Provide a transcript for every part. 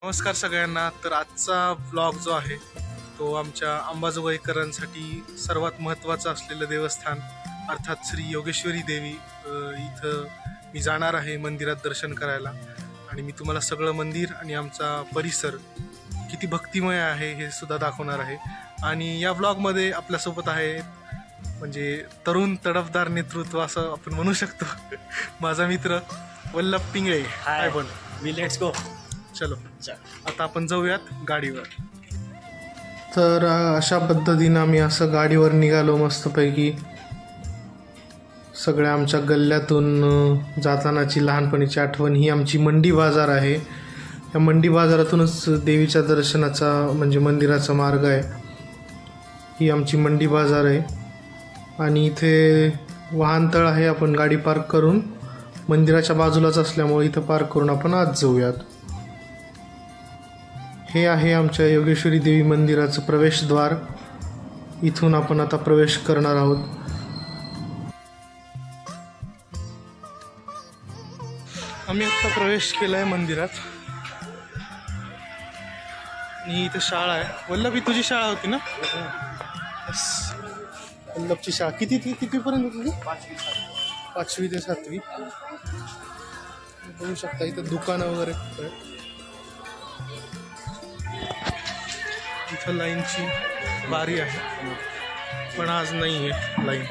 नमस्कार सगळ्यांना. तर आजचा व्लॉग जो आहे तो आमच्या अंबाजोगाईकरांसाठी सर्वात महत्त्वाचं असलेलं देवस्थान अर्थात श्री योगेश्वरी देवी इथं मी जाणार आहे मंदिरात दर्शन करायला. आणि मी तुम्हाला सगळं मंदिर आणि आमचा परिसर किती भक्तिमय आहे हे सुद्धा दाखवणार आहे. आणि या व्लॉगमध्ये आपल्यासोबत आहे म्हणजे तरुण तडफदार नेतृत्व असं आपण म्हणू शकतो माझा मित्र वल्लभ पिंगळे. हाय पण मी लेट्स गो. चलो आता आपण जाऊयात गाडीवर. तर अशा पद्धतीनं आम्ही असं गाडीवर निघालो मस्तपैकी. सगळ्या आमच्या गल्ल्यातून जातानाची लहानपणीची आठवण ही आमची मंडी बाजार आहे. या मंडी बाजारातूनच देवीच्या दर्शनाचा म्हणजे मंदिराचा मार्ग आहे. ही आमची मंडी बाजार आहे आणि इथे वाहनतळ आहे. आपण गाडी पार्क करून मंदिराच्या बाजूलाच असल्यामुळे इथं पार्क करून आपण आत जाऊयात. हे आहे आमच्या योगेश्वरी देवी मंदिराचं प्रवेशद्वार. इथून आपण आता प्रवेश करणार आहोत. आम्ही आता प्रवेश केलाय मंदिरात आणि इथे शाळा आहे. वल्लभी तुझी शाळा होती ना? वल्लभची शाळा कितीपर्यंत होती तुझी? 5वी ते 7वी. बघू शकता इथं दुकानं वगैरे खूप आहेत. इथं लाईनची बारी आहे पण आज नाही आहे लाईन.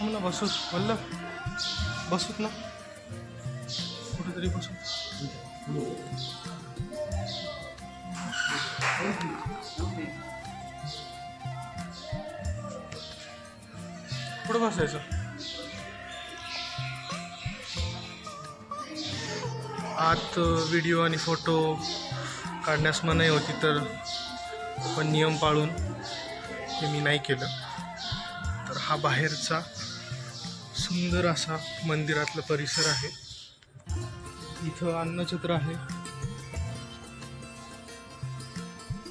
ना बसूत वल्लभ बसूत ना कुठेतरी बसूत. कुठं बसायचं? आत व्हिडिओ आणि फोटो काढण्यास मनाई होती तर पण नियम पाळून हे मी नाही केलं. तर हा बाहेरचा सुंदर असा मंदिरातला परिसर आहे. इथं अन्नछत्र आहे.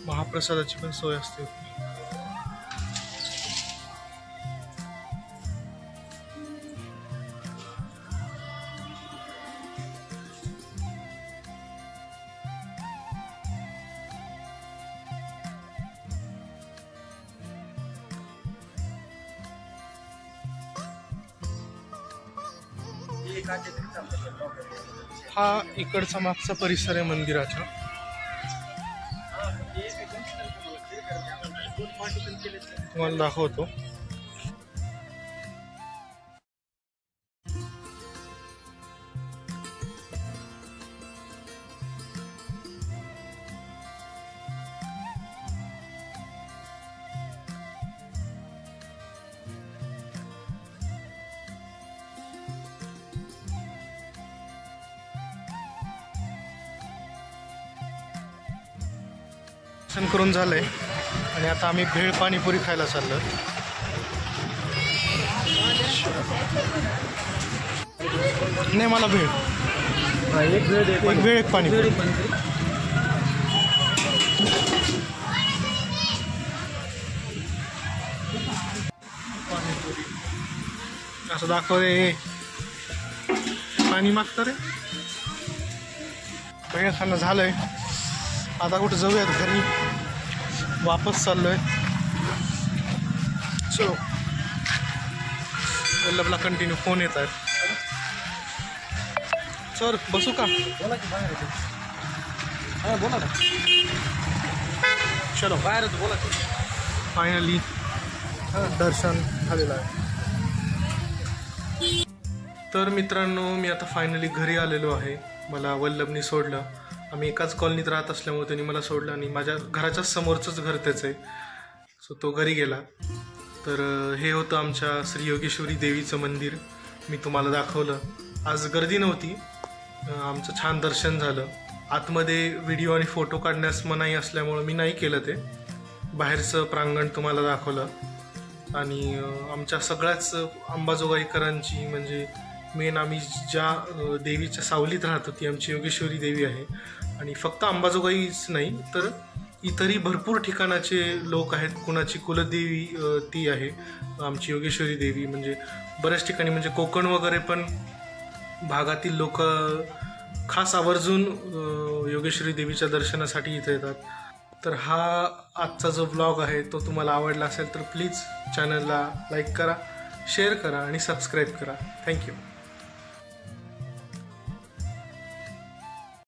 महाप्रसादाची पण सोय असते. हा इकडचा मागचा परिसर आहे मंदिराचा. तुम्हाला दाखवतो. दर्शन करून झालंय आणि आता आम्ही भेळ पाणीपुरी खायला चाललो. नाही मला भेळ एक भेळ एक पाणीपुरी. असं दाखव रे. पाणी मागतं रे. भेळ खाणं झालंय. आता कुठं जाऊयात घरी. वापस चाललोय. चलो. वल्लभला कंटिन्यू फोन येत आहेत. सर बसू का? बोला की बाहेर. हां बोला ना. चलो बाहेर बोला की. फायनली दर्शन झालेलं आहे. तर मित्रांनो मी आता फायनली घरी आलेलो आहे. मला वल्लभनी सोडलं. आम्ही एकाच कॉलनीत राहत असल्यामुळे त्यांनी मला सोडलं आणि माझ्या घराच्याच समोरचंच घर त्याचं आहे. सो तो घरी गेला. तर हे होतं आमच्या श्री योगेश्वरी देवीचं मंदिर. मी तुम्हाला दाखवलं. आज गर्दी नव्हती, आमचं छान दर्शन झालं. आतमध्ये व्हिडिओ आणि फोटो काढण्यास मनाई असल्यामुळं मी नाही केलं ते. बाहेरचं प्रांगण तुम्हाला दाखवलं. आणि आमच्या सगळ्याच अंबाजोगाईकरांची म्हणजे मेन आम्ही ज्या देवीच्या सावलीत राहतो ती आमची योगेश्वरी देवी आहे. आणि फक्त अंबाजोगाईच नाही तर इतरही भरपूर ठिकाणाचे लोक आहेत. कुणाची कुलदेवी ती आहे आमची योगेश्वरी देवी. म्हणजे बऱ्याच ठिकाणी म्हणजे कोकण वगैरे पण भागातील लोक खास आवर्जून योगेश्वरी देवीच्या दर्शनासाठी इथे येतात. तर हा आजचा जो व्लॉग आहे तो तुम्हाला आवडला असेल तर प्लीज चॅनलला लाईक करा, शेअर करा आणि सबस्क्राईब करा. थँक्यू.